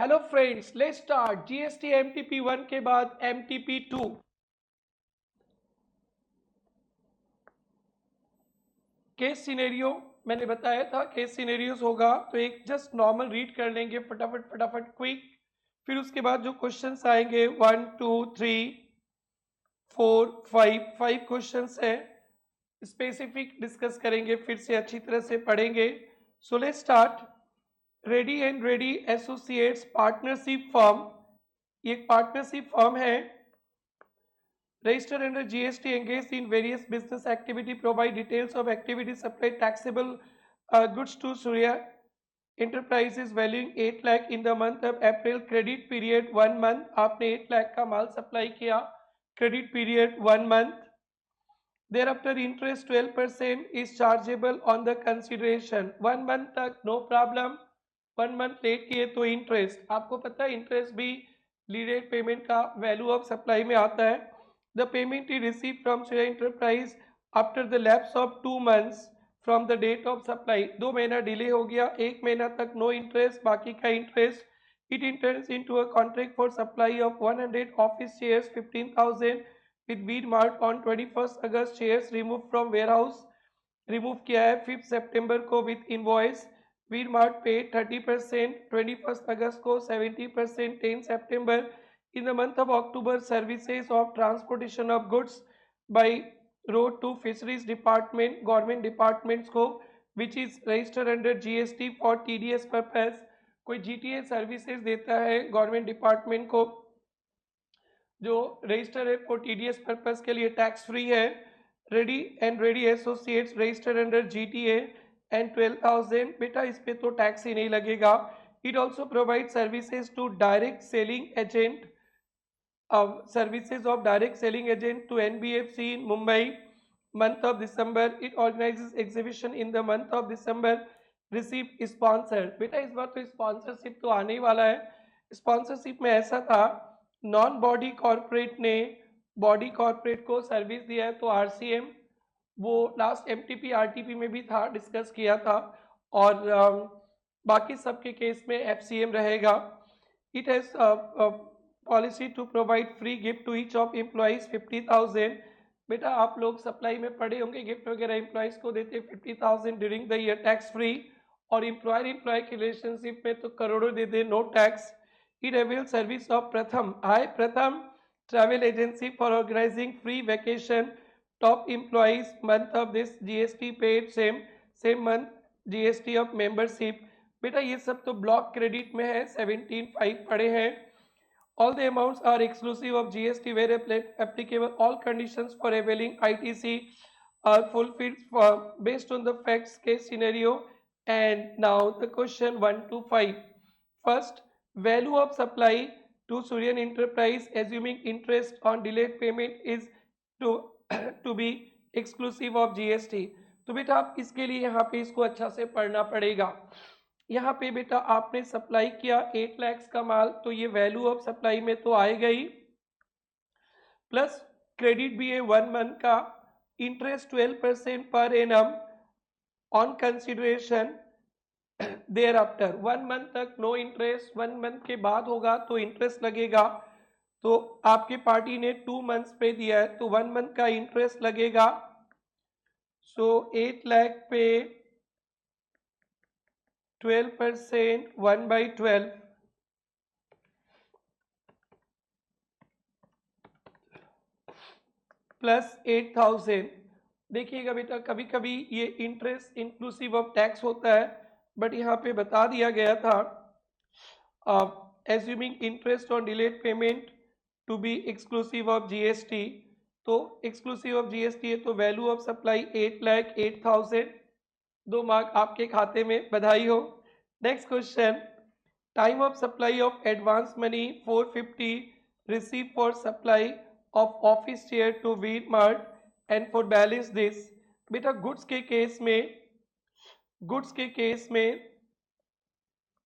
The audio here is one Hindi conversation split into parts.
Hello friends, let's start GST MTP 1 के बाद एमटीपी 2। केस सिनेरियो मैंने बताया था, केस सिनेरियोस होगा तो एक जस्ट नॉर्मल रीड कर लेंगे फटाफट फटाफट क्विक। फिर उसके बाद जो क्वेश्चंस आएंगे 1 2 3 4 5 क्वेश्चंस है, स्पेसिफिक डिस्कस करेंगे, फिर से अच्छी तरह से पढ़ेंगे। So let's start. Ready and ready associates partnership firm, ये एक पार्टनरशिप फर्म है registered under GST, engaged in various business activity, provide details of activity, supply taxable goods to Surya Enterprises valuing 8 lakh in the month of April, credit period 1 month, आपने 8 लाख का माल सप्लाई किया, credit period 1 month, thereafter interest 12% is chargeable on the consideration, 1 month तक no problem, 1 month लेट किए तो इंटरेस्ट, आपको पता है इंटरेस्ट भी लीडेड पेमेंट का वैल्यू ऑफ सप्लाई में आता है। The payment is receive from Shreya enterprise after the lapse of 2 months from the date of supply, 2 महीना डिले हो गया, 1 महीना तक नो इंटरेस्ट, बाकी का interest. It इंटर्स into a contract for supply of 100 office shares 15,000 with V-Mart on 21st August, shares removed from warehouse, remove किया है 5 सितंबर को विथ इनवॉइस। वी-मार्ट पे 30%, 21 अगस्त को 70%, 10 सितंबर। In the month of October services of transportation of goods by road to fisheries department, government departments को which is registered under GST for TDS purpose. कोई जीटीए सर्विसेज देता है गवर्नमेंट डिपार्टमेंट को जो रजिस्टर है फॉर टीडीएस पर्पज के लिए टैक्स फ्री है। Ready and ready associates registered under GTA and 12,000, बेटा इस पे तो टैक्स ही नहीं लगेगा। It also provide services to direct selling agent, services of direct selling agent to NBFC in Mumbai, month of December. It organizes exhibition in the month of December. Receive sponsor, बेटा इस बार तो स्पॉन्सरशिप तो आने ही वाला है। स्पॉन्सरशिप में ऐसा था, नॉन बॉडी कॉरपोरेट ने बॉडी कॉरपोरेट को सर्विस दिया है, तो आरसीएम वो लास्ट एमटीपी आरटीपी में भी था, डिस्कस किया था, और बाकी सबके केस में एफसीएम रहेगा। It has policy to provide free gift to each of employees 50,000, बेटा आप लोग सप्लाई में पढ़े होंगे गिफ्ट वगैरह एम्प्लॉइज को देते 50,000 during the year tax free, और एम्प्लॉयर एम्प्लॉय के रिलेशनशिप में तो करोड़ों दे दे no tax. It avail service of Pratham, hi Pratham travel agency for organizing free vacation, top employees month of this GST paid same month GST of membership, बेटा ये सब तो ब्लॉक क्रेडिट में है, 17.5 पढ़े हैं। All the amounts are exclusive of GST where applicable. All conditions for availing ITC are fulfilled based on the facts case scenario. And now the question 1 to 5. First, value of supply to Suryan Enterprise assuming interest on delayed payment is to to be exclusive of GST. तो बेटा आप इसके लिए यहाँ पे इसको अच्छा से पढ़ना पड़ेगा। यहाँ पे बेटा आपने सप्लाई किया 8 लाख का माल, तो ये वैल्यू ऑफ सप्लाई में तो आएगा ही, प्लस क्रेडिट भी है 1 मंथ का, इंटरेस्ट 12% पर annum on consideration, thereafter 1 month तक नो इंटरेस्ट, 1 मंथ के बाद होगा तो इंटरेस्ट लगेगा। तो आपके पार्टी ने 2 मंथ्स पे दिया है तो 1 मंथ का इंटरेस्ट लगेगा। सो 8 लाख पे 12%, 1/12 प्लस 8,000। देखिएगा बेटा कभी कभी ये इंटरेस्ट इंक्लूसिव ऑफ टैक्स होता है, बट यहाँ पे बता दिया गया था assuming interest on delayed payment to be exclusive of GST, तो एक्सक्लूसिव ऑफ जीएसटी है तो वैल्यू ऑफ सप्लाई 8,08,000, 2 मार्क आपके खाते में, बधाई हो। Next question, time of supply of advance money 450 receive for supply of office share to V-Mart and for balance this, बेटा गुड्स के केस में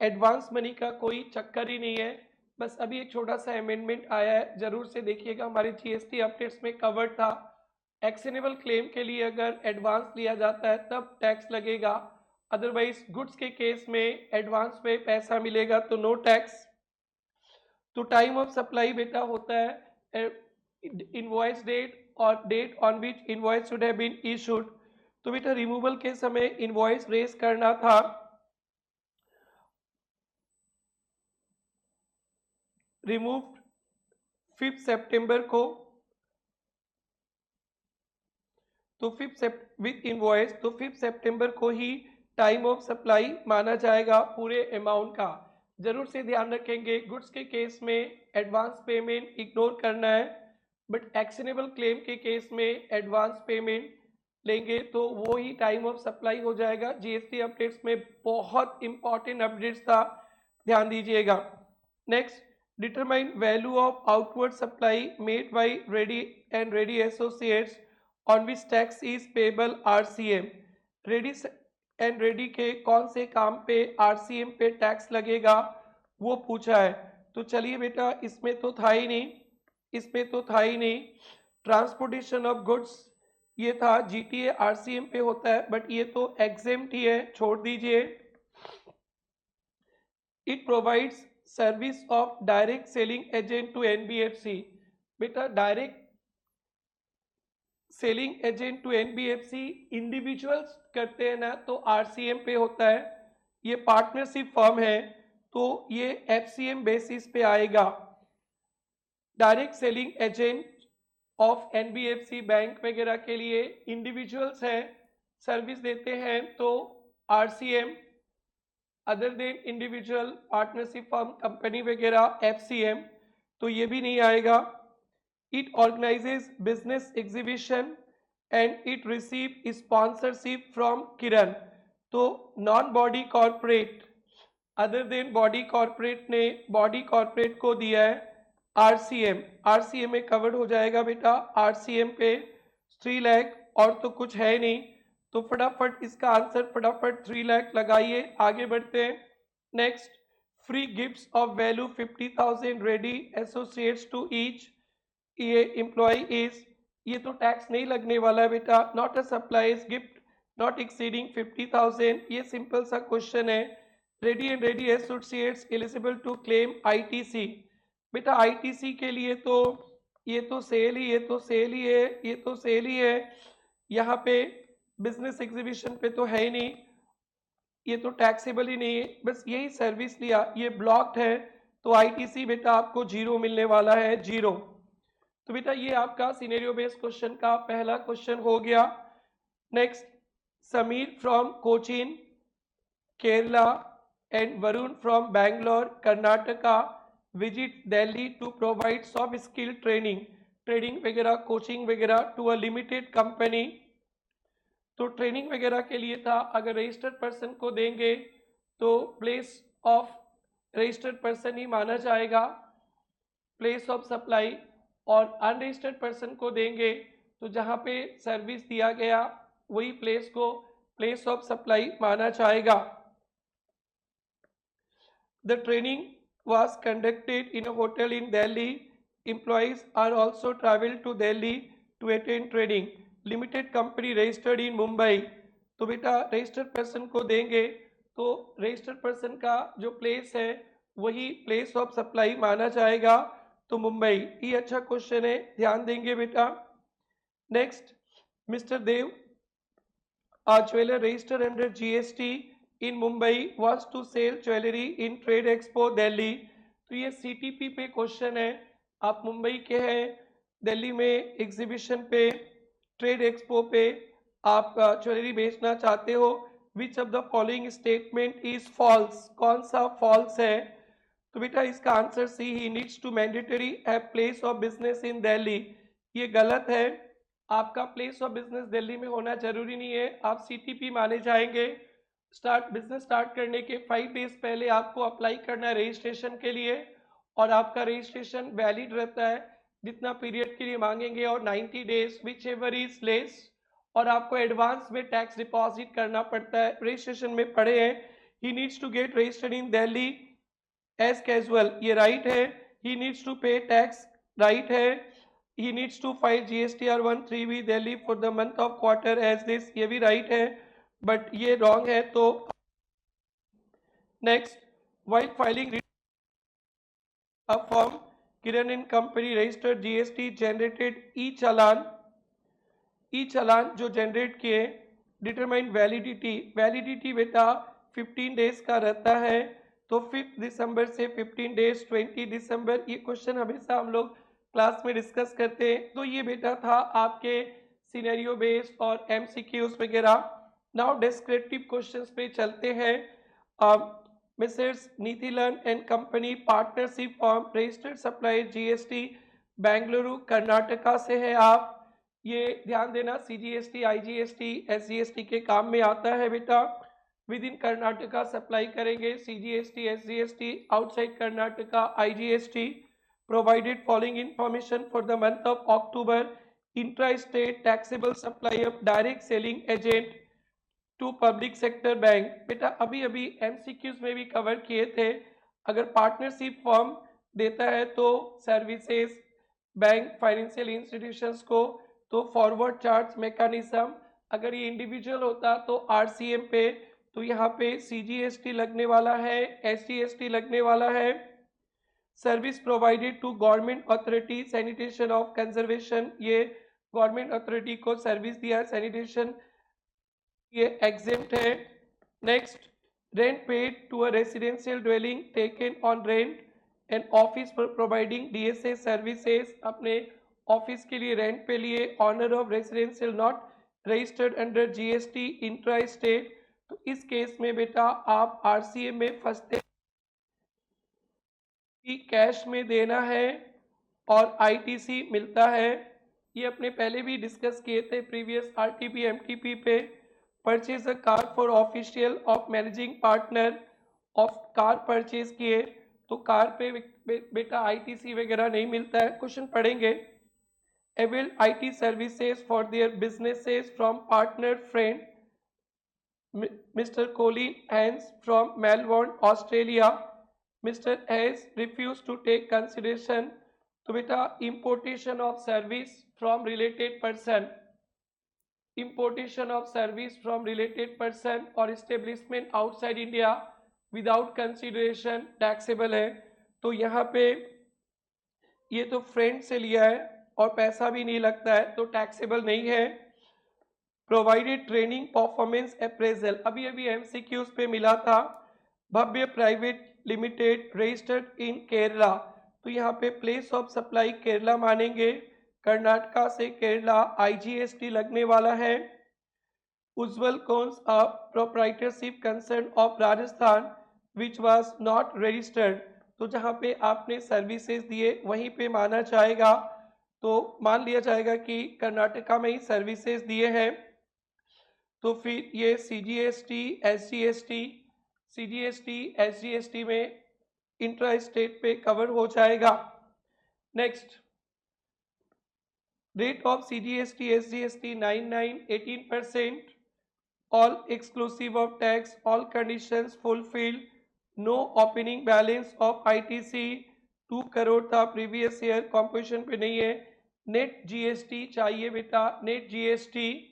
एडवांस मनी का कोई चक्कर ही नहीं है, बस अभी एक छोटा सा अमेंडमेंट आया है, जरूर से देखिएगा, हमारे जीएसटी अपडेट्स में कवर्ड था। एक्शनेबल क्लेम के लिए अगर एडवांस लिया जाता है तब टैक्स लगेगा, अदरवाइज गुड्स के केस में एडवांस में पैसा मिलेगा तो नो टैक्स। तो टाइम ऑफ सप्लाई बेटा होता है इनवॉइस डेट और date on which invoice should have been issued. तो बेटा रिमूवल के समय इनवॉइस रेज करना था रिमूव्ड 5 सितंबर को, तो 5 विद इनवॉइस, तो 5 सितंबर को ही टाइम ऑफ सप्लाई माना जाएगा पूरे अमाउंट का। जरूर से ध्यान रखेंगे गुड्स के केस में एडवांस पेमेंट इग्नोर करना है, बट एक्शनेबल क्लेम के केस में एडवांस पेमेंट लेंगे तो वो ही टाइम ऑफ सप्लाई हो जाएगा। जीएसटी अपडेट्स में बहुत इंपॉर्टेंट अपडेट्स था, ध्यान दीजिएगा। Next, determine value of outward supply made by ready and ready associates on which tax is payable RCM. Ready and ready के कौन से काम पे आरसीएम पे टैक्स लगेगा वो पूछा है। तो चलिए बेटा इसमें तो था ही नहीं, इसमें तो था ही नहीं। ट्रांसपोर्टेशन ऑफ गुड्स ये था, जीटीए आरसीएम पे होता है, बट ये तो एग्जेम्प्ट ही है, छोड़ दीजिए। It provides service of direct selling agent to NBFC. बेटा direct selling agent to NBFC individuals करते हैं ना, तो आरसीएम पे होता है। ये पार्टनरशिप फर्म है तो ये एफसीएम बेसिस पे आएगा। Direct selling agent of NBFC bank वगैरह के लिए इंडिविजुअल्स हैं, सर्विस देते हैं तो RCM. Other than individual partnership firm company वगैरह एफसीएम, तो ये भी नहीं आएगा। It organizes business exhibition and it receive sponsorship from Kiran, तो non body corporate other than body corporate ने बॉडी कॉर्पोरेट को दिया है आरसीएम। आरसीएम में कवर्ड हो जाएगा बेटा, आरसीएम पे 3 लाख और तो कुछ है नहीं, तो फटाफट इसका आंसर फटाफट 3 लाख लगाइए। आगे बढ़ते हैं। Next, free gifts of value 50,000 ready associates to each ये एम्प्लॉय इज, ये तो टैक्स नहीं लगने वाला है बेटा। Not a supplies gift not exceeding 50,000, ये सिंपल सा क्वेश्चन है। Ready and ready associates eligible to claim ITC. बेटा आईटीसी के लिए तो ये तो सेल ही, ये तो सेल ही है, ये तो सेल ही है, यहाँ पे बिजनेस एग्जीबिशन पे तो है ही नहीं, ये तो टैक्सेबल ही नहीं है। बस यही सर्विस लिया, ये ब्लॉक्ड है, तो आईटीसी बेटा आपको 0 मिलने वाला है, 0। तो बेटा ये आपका सिनेरियो बेस्ड क्वेश्चन का पहला क्वेश्चन हो गया। Next, Sameer from Cochin Kerala and Varun from Bangalore Karnataka visit Delhi to provide soft skill training, training वगैरह कोचिंग वगैरह टू अ लिमिटेड कंपनी। तो ट्रेनिंग वगैरह के लिए था, अगर रजिस्टर्ड पर्सन को देंगे तो प्लेस ऑफ रजिस्टर्ड पर्सन ही माना जाएगा प्लेस ऑफ सप्लाई, और अनरजिस्टर्ड पर्सन को देंगे तो जहाँ पे सर्विस दिया गया वही प्लेस को प्लेस ऑफ सप्लाई माना जाएगा। The training was conducted in a hotel in Delhi. Employees are also traveled to Delhi to attend training. Limited company registered in Mumbai. तो बेटा रजिस्टर्ड पर्सन को देंगे तो रजिस्टर्ड पर्सन का जो प्लेस है वही प्लेस ऑफ सप्लाई माना जाएगा, तो मुंबई। ये अच्छा क्वेश्चन है, ध्यान देंगे बेटा। Next, mister Dev a jeweler registered under GST in Mumbai was to sell jewelry in Trade Expo Delhi। तो ये CTP पे क्वेश्चन है, आप मुंबई के हैं, दिल्ली में एग्जीबिशन पे ट्रेड एक्सपो पे आप ज्वेलरी बेचना चाहते हो। Which of the following statement is false, कौन सा फॉल्स है? तो बेटा इसका answer C, he needs to mandatory have place of business in Delhi, ये गलत है। आपका प्लेस ऑफ बिजनेस दिल्ली में होना जरूरी नहीं है, आप सीटीपी माने जाएंगे। बिजनेस स्टार्ट करने के 5 डेज पहले आपको अप्लाई करना है रजिस्ट्रेशन के लिए, और आपका रजिस्ट्रेशन वैलिड रहता है जितना पीरियड के लिए मांगेंगे, और 90 days which ever is less, और आपको एडवांस में टैक्स डिपॉजिट करना पड़ता है। रजिस्ट्रेशन में पढ़े हैं, he needs to get registered in Delhi as casual, ये राइट है। He needs to pay tax, right है। he needs to file GSTR 13B Delhi for the month of quarter as this, ये भी राइट है, बट ये रॉन्ग है। तो next, while filing A firm, Kiran and Company, registered GST, generated e-चालान जो जनरेट किए, डिटरमाइन वैलिडिटी बेटा 15 डेज का रहता है, तो 5 दिसंबर से 15 डेज 20 दिसंबर। ये क्वेश्चन हमेशा हम लोग क्लास में डिस्कस करते हैं। तो ये बेटा था आपके सिनेरियो बेस्ड और एमसीक्यूज वगैरह। नाउ डिस्क्रिप्टिव क्वेश्चंस पे चलते हैं। Mrs Nitilan and company partnership form, registered supplier GST, Bengaluru Karnataka से है आप। ये ध्यान देना, सीजीएसटी, आईजीएसटी, एसजीएसटी के काम में आता है बेटा। विद इन कर्नाटका सप्लाई करेंगे, CGST, SGST, outside Karnataka IGST. Provided following information for the month of October, intra state taxable supply of direct selling agent to public sector bank. बेटा अभी अभी एमसीक्यूज में भी कवर किए थे। अगर पार्टनरशिप फॉर्म देता है तो सर्विसेज बैंक फाइनेंशियल इंस्टीट्यूशंस को, तो फॉरवर्ड चार्ज मैकेनिज्म। अगर ये इंडिविजुअल होता तो आरसीएम पे, तो यहाँ पे सीजीएसटी लगने वाला है, एसजीएसटी लगने वाला है। Service provided to government authority, sanitation of conservation, ये गवर्नमेंट अथॉरिटी को सर्विस दिया है सैनिटेशन, ये एग्जेम्प्ट है। Next, rent paid to a residential dwelling taken on rent and office for providing DSA services, अपने ऑफिस के लिए रेंट पे लिए, owner of residential not registered under GST intra state. तो इस केस में बेटा आप आरसीएम में फंसते कि कैश में देना है और आईटीसी मिलता है। ये अपने पहले भी डिस्कस किए थे प्रीवियस आरटीपी एमटीपी पे। Purchase a car for official of managing partner of car purchase किए, तो कार पे बेटा आईटीसी वगैरह नहीं मिलता है। क्वेश्चन पढ़ेंगे। Avail IT services for their businesses from partner friend Mr. Colin Haynes from Melbourne, Australia. Mr. Hayes refused to take consideration to beta importation of service from related person, importation of service from related person or establishment outside India without consideration taxable है। तो यहाँ पे ये तो फ्रेंड से लिया है और पैसा भी नहीं लगता है, तो टैक्सेबल नहीं है। प्रोवाइडेड ट्रेनिंग परफॉर्मेंस अप्रेजल, अभी अभी एमसीक्यूज पे मिला था। Bhavya private limited registered in Kerala, तो यहाँ पे प्लेस ऑफ सप्लाई केरला मानेंगे, कर्नाटका से केरला आईजीएसटी लगने वाला है। Ujjwal cons a proprietorship concern of Rajasthan which was not registered, तो जहाँ पे आपने सर्विसेज दिए वहीं पे माना जाएगा, तो मान लिया जाएगा कि कर्नाटका में ही सर्विसेज दिए हैं। तो फिर ये सीजीएसटी, एसजीएसटी, सीजीएसटी, एसजीएसटी में इंट्रा स्टेट पे कवर हो जाएगा। Next, rate of CGST SGST 18%, all exclusive of tax, all conditions fulfilled, no opening balance of ITC 2 crore था प्रीवियस ईयर, कॉम्पोजिशन पे नहीं है। नेट जीएसटी चाहिए बेटा, नेट जीएसटी।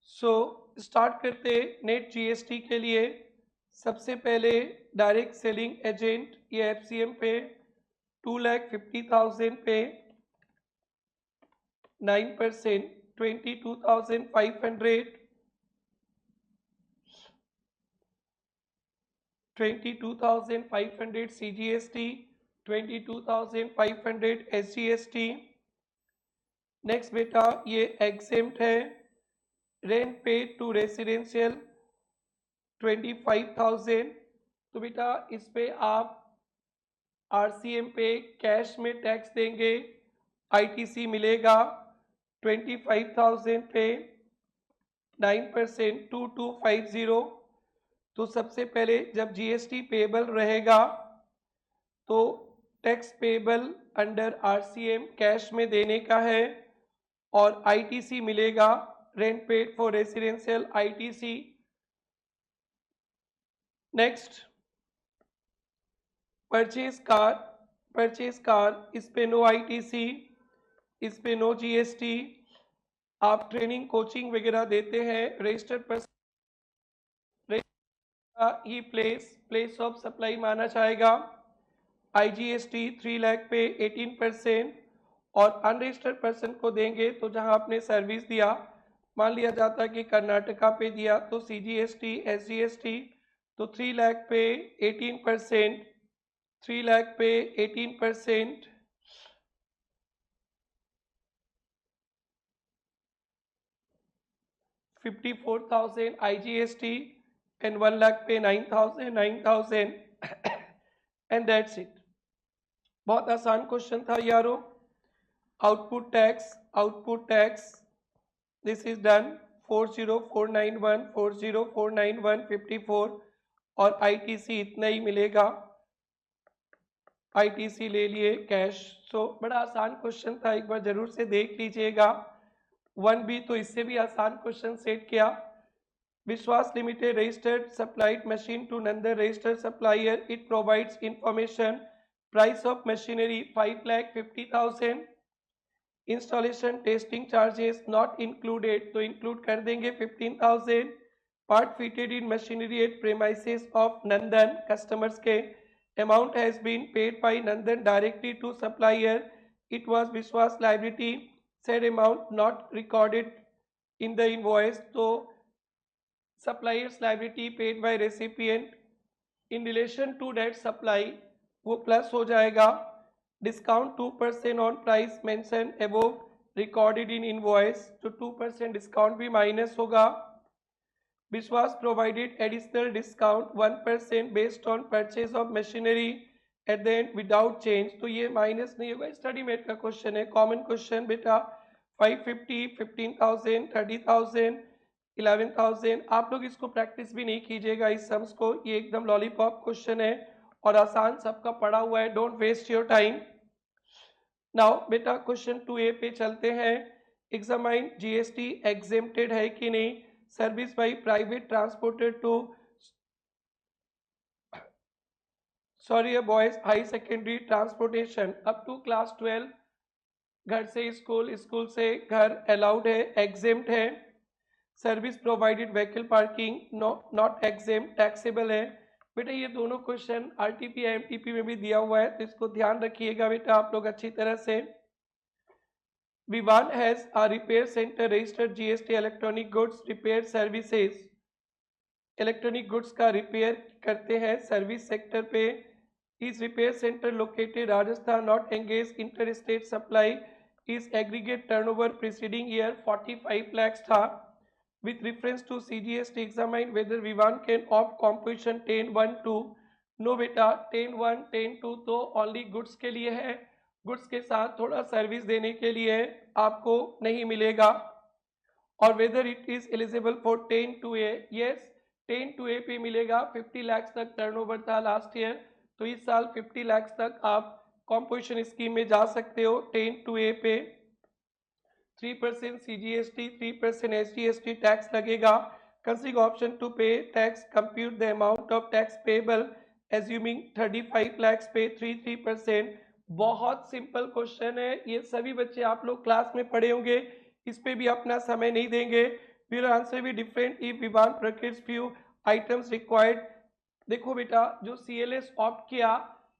सो स्टार्ट करते नेट जीएसटी के लिए। सबसे पहले डायरेक्ट सेलिंग एजेंट, ये एफसीएम पे 2,50,000 पे 9%, 22,500, 22,500 CGST, 22,500 SGST। नेक्स्ट बेटा ये एग्जेम्प्ट है। रेंट पेड टू रेसिडेंशियल 25,000, तो बेटा इस पे आप आरसीएम पे कैश में टैक्स देंगे, आईटीसी मिलेगा। 25,000 पे 9%, 2250। तो सबसे पहले जब जीएसटी पेबल रहेगा तो tax payable under RCM cash में देने का है और आईटीसी मिलेगा, rent paid for residential ITC. Next, purchase car, इस पे नो आईटीसी, इस पे नो जीएसटी। आप ट्रेनिंग कोचिंग वगैरह देते हैं, registered person he place of supply माना जाएगा। IGST 3 लाख पे 18% और अनरजिस्टर्ड पर्सन को देंगे तो जहां आपने सर्विस दिया, मान लिया जाता कि कर्नाटका पे दिया तो CGST SGST, तो 3 लाख पे 18%, 3 लाख पे 18%, 54,000 IGST and 1 lakh पे 9,000 and that's it. बहुत आसान क्वेश्चन था यारो. Output tax this is done 40491 40491 54 और ITC इतना ही मिलेगा. ITC ले लिए कैश. सो बड़ा आसान क्वेश्चन था, एक बार जरूर से देख लीजिएगा. 1B तो इससे भी आसान क्वेश्चन सेट किया. Vishwas limited registered supplied machine to Nandan registered supplier. It provides information. Price of machinery 5,50,000. Installation testing charges not included, तो इंक्लूड कर देंगे 15,000. Part fitted in machinery at premises of Nandan customers के. Amount has been paid by Nandan directly to supplier. It was Vishwas liability. Said amount not recorded in the invoice, तो supplier's liability paid by recipient in relation to date supply वो प्लस हो जाएगा. Discount 2% on price mention above recorded in invoice, तो 2% डिस्काउंट भी माइनस होगा. विश्वास provided additional discount 1% based on purchase of machinery at the end without change, तो ये माइनस नहीं होगा. स्टडी मेट का क्वेश्चन है, कॉमन क्वेश्चन बेटा. 550, 15,000, 30,000, 11,000. आप लोग इसको प्रैक्टिस भी नहीं कीजिएगा इस सम्स को, ये एकदम लॉलीपॉप क्वेश्चन है और आसान सबका पड़ा हुआ है. Don't waste your time. Now बेटा क्वेश्चन 2A पे चलते हैं. एग्जामाइन GST एग्जेम्प्टेड है कि नहीं. Service by private transported to boys high secondary transportation up to class 12. घर से स्कूल, स्कूल से घर अलाउड है, एग्जेम्प्ट है. Service provided vehicle parking not exempt, taxable है. बेटा ये दोनों क्वेश्चन RTP MTP में भी दिया हुआ है, तो इसको ध्यान रखिएगा बेटा आप लोग अच्छी तरह से. Vivaan has a repair centre registered GST electronic goods repair services. Electronic goods का रिपेयर करते हैं सर्विस सेक्टर पे. इस repair centre located Rajasthan, not engage inter state supply. इस aggregate turnover preceding year 45 lakhs था. With reference to CGST examine whether Vivan can opt composition 10(1)(2). No बेटा 10(1), 10(2) तो only goods के लिए है. गुड्स के साथ थोड़ा सर्विस देने के लिए आपको नहीं मिलेगा. और whether it is eligible for 10(2)(A, yes 10(2)(A पे मिलेगा. 50 lakhs तक टर्नओवर था लास्ट ईयर, तो इस साल 50 lakhs तक आप कॉम्पोजिशन स्कीम में जा सकते हो 10(2)(A पे. 3% CGST, 3% SGST टैक्स लगेगा. Considering option to pay tax, compute the amount of tax payable assuming 35 lakhs पे 3%. बहुत सिंपल क्वेश्चन है, ये सभी बच्चे आप लोग क्लास में पढ़े होंगे, इस पे भी अपना समय नहीं देंगे. फिर आंसर भी different if Vivaan procures few items required. देखो बेटा जो CLS ऑप्ट किया,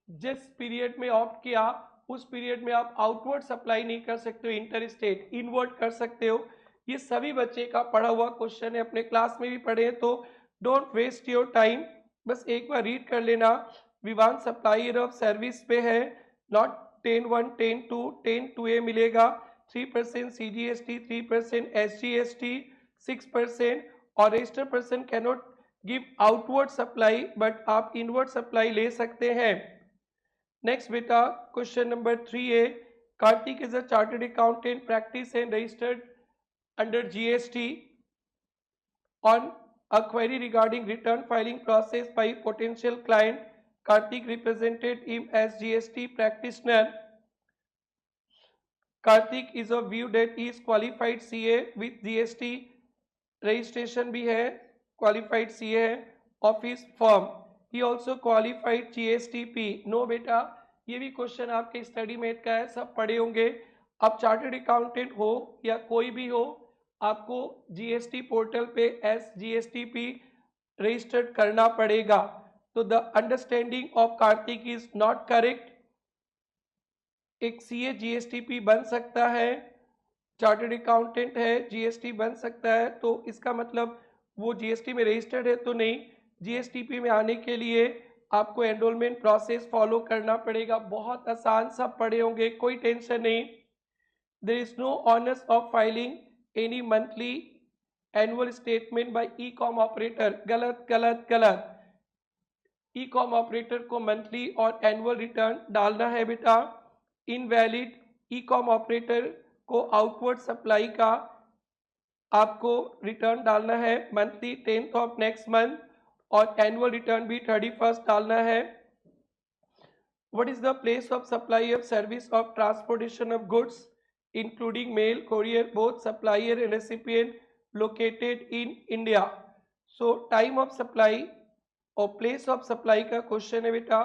जिस पीरियड में ऑप्ट किया उस पीरियड में आप आउटवर्ड सप्लाई नहीं कर सकते हो, इंटर स्टेट इनवर्ड कर सकते हो. ये सभी बच्चे का पढ़ा हुआ क्वेश्चन है, अपने क्लास में भी पढ़े हैं, तो डोंट वेस्ट योर टाइम. बस एक बार रीड कर लेना. विवान सप्लायर ऑफ सर्विस पे है, नॉट 10(1), 10(2), 10(2)(A मिलेगा. 3% CGST, 3% SGST, 6%. और registered person cannot give outward supply, but आप इनवर्ड सप्लाई ले सकते हैं. Next beta, question number 3A. Karthik is a chartered accountant, practice and registered under GST. On a query regarding return filing process by potential client, Karthik represented him as GST practitioner. Karthik is of view that he is qualified CA with GST registration भी है, qualified CA है of his firm. He also qualified GSTP. No बेटा ये भी क्वेश्चन आपके स्टडी मेट का है, सब पढ़े होंगे. आप चार्टर्ड अकाउंटेंट हो या कोई भी हो, आपको GST पोर्टल पे SGSTP रजिस्टर्ड करना पड़ेगा. तो the understanding of Kartik is not correct. एक सीए जीएसटीपी बन सकता है, चार्टर्ड अकाउंटेंट है जीएसटी बन सकता है, तो इसका मतलब वो जीएसटी में रजिस्टर्ड है तो नहीं। जीएसटीपी में आने के लिए आपको एनरोलमेंट प्रोसेस फॉलो करना पड़ेगा। बहुत आसान, सब पढ़े होंगे, कोई टेंशन नहीं। There is no owners of filing any monthly annual statement by e com operator. गलत गलत गलत। ई कॉम ऑपरेटर को मंथली और एनुअल रिटर्न डालना है बेटा। इनवैलिड। ई कॉम ऑपरेटर को आउटवर्ड सप्लाई का आपको रिटर्न डालना है monthly 10th of next month, और एनुअल रिटर्न भी 31st डालना है। What is the place of supply of service of transportation of goods including mail, courier, both supplier and recipient located in India? So time of supply और place of supply का क्वेश्चन है बेटा।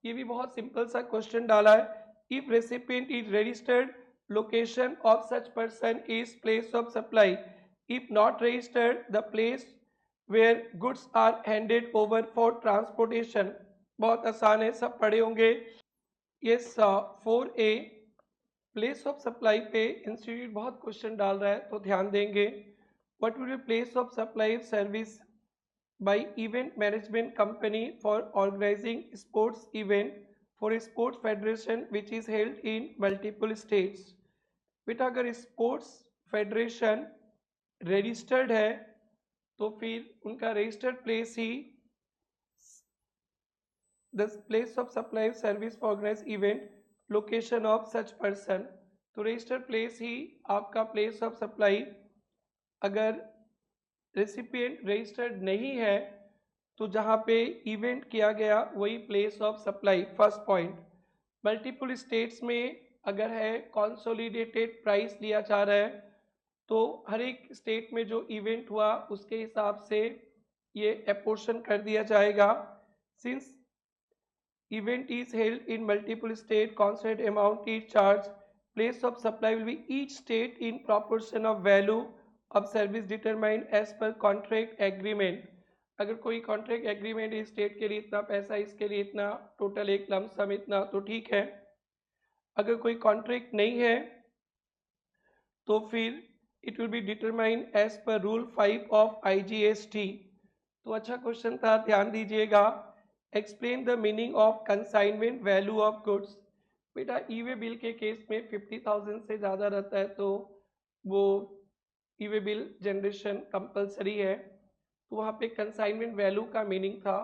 ये भी बहुत सिंपल सा क्वेश्चन डाला है। If recipient is registered, location of such person is place of supply. If not registered, the place where goods are handed over for transportation. बहुत आसान है, सब पढ़े होंगे। Yes 4A place of supply पे इंस्टीट्यूट बहुत क्वेश्चन डाल रहा है, तो ध्यान देंगे। What will be place of supply service by event management company for organising sports event for sports federation which is held in multiple states. बेटा अगर स्पोर्ट्स फेडरेशन रजिस्टर्ड है तो फिर उनका रजिस्टर्ड प्लेस ही the place of supply of service for organized event, location of such person। तो रजिस्टर प्लेस ही आपका प्लेस ऑफ सप्लाई। अगर रेसिपिएंट रजिस्टर्ड नहीं है तो जहाँ पे इवेंट किया गया वही place of supply. First point. Multiple states में अगर है कंसोलिडेटेड प्राइस लिया जा रहा है तो हर एक स्टेट में जो इवेंट हुआ उसके हिसाब से ये एपोर्शन कर दिया जाएगा। Since event is held in multiple state, constant amount is charged. Place of supply will be each state in proportion of value of service determined as per contract agreement। अगर कोई कॉन्ट्रैक्ट एग्रीमेंट इस स्टेट के लिए इतना पैसा, इसके लिए इतना, टोटल एक लमसम इतना, तो ठीक है। अगर कोई कॉन्ट्रैक्ट नहीं है तो फिर it will be determined as per rule 5 of IGST। तो अच्छा क्वेश्चन था, ध्यान दीजिएगा। Explain the meaning of consignment value of goods. बेटा ई वे बिल के केस में 50,000 से ज़्यादा रहता है तो वो ई वे बिल जनरेशन कंपलसरी है, तो वहाँ पे कंसाइनमेंट वैल्यू का मीनिंग था।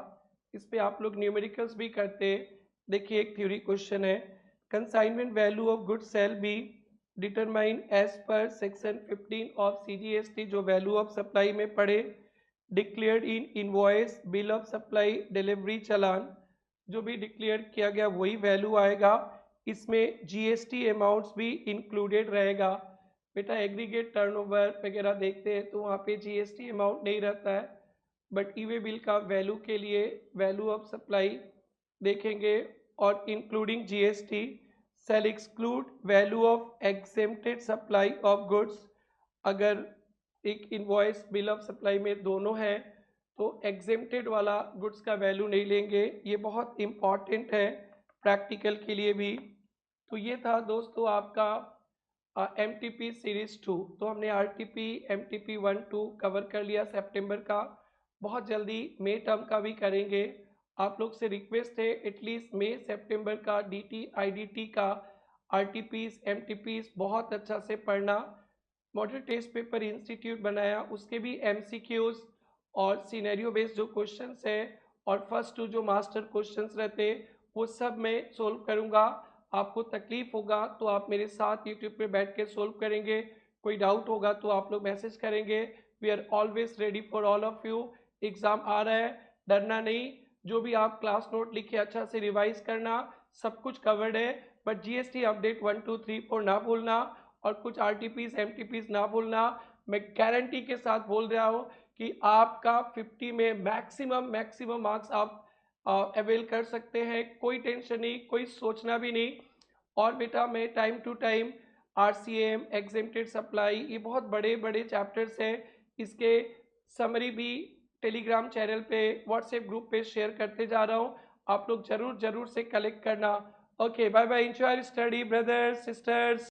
इस पे आप लोग न्यूमेरिकल्स भी करते। देखिए एक थ्योरी क्वेश्चन है, consignment value of goods shall be determined as per section 15 of CGST, जो वैल्यू ऑफ सप्लाई में पढ़े। Declared in invoice, bill of supply, delivery challan, जो भी डिक्लेयर किया गया वही वैल्यू आएगा। इसमें जीएसटी अमाउंट्स भी इंक्लूडेड रहेगा। बेटा एग्रीगेट टर्नओवर वगैरह देखते हैं तो वहाँ पे जीएसटी अमाउंट नहीं रहता है, बट ई वे बिल का वैल्यू के लिए वैल्यू ऑफ सप्लाई देखेंगे और including GST. Shall exclude value of exempted supply of goods. अगर एक इनवॉइस बिल ऑफ सप्लाई में दोनों है तो एग्जेम्प्टेड वाला गुड्स का वैल्यू नहीं लेंगे। ये बहुत इम्पॉर्टेंट है प्रैक्टिकल के लिए भी। तो ये था दोस्तों आपका MTP सीरीज 2। तो हमने RTP MTP 1-2 कवर कर लिया सितंबर का। बहुत जल्दी मई टर्म का भी करेंगे। आप लोग से रिक्वेस्ट है एटलीस्ट मई सितंबर का DT IDT का RTPs MTPs बहुत अच्छा से पढ़ना। मॉडल टेस्ट पेपर इंस्टीट्यूट बनाया, उसके भी MCQs और सिनेरियो बेस्ड जो क्वेश्चंस है और फर्स्ट 2 जो मास्टर क्वेश्चंस रहते वो सब मैं सोल्व करूंगा। आपको तकलीफ होगा तो आप मेरे साथ यूट्यूब पे बैठ के सोल्व करेंगे। कोई डाउट होगा तो आप लोग मैसेज करेंगे। We are always ready for all of you. Exam आ रहा है, डरना नहीं। जो भी आप क्लास नोट लिखे अच्छा से रिवाइज करना, सब कुछ कवर्ड है। बट GST अपडेट 1 2 3 4 ना भूलना और कुछ RTPs MTPs ना भूलना। मैं गारंटी के साथ बोल रहा हूँ कि आपका 50 में मैक्सिमम मार्क्स आप अवेल कर सकते हैं। कोई टेंशन नहीं, कोई सोचना भी नहीं। और बेटा मैं time to time RCM exempted supply, ये बहुत बड़े बड़े चैप्टर्स हैं, इसके समरी भी टेलीग्राम चैनल पे, व्हाट्सएप ग्रुप पे शेयर करते जा रहा हूँ, आप लोग जरूर जरूर से कलेक्ट करना। Okay, bye bye, enjoy study brothers sisters.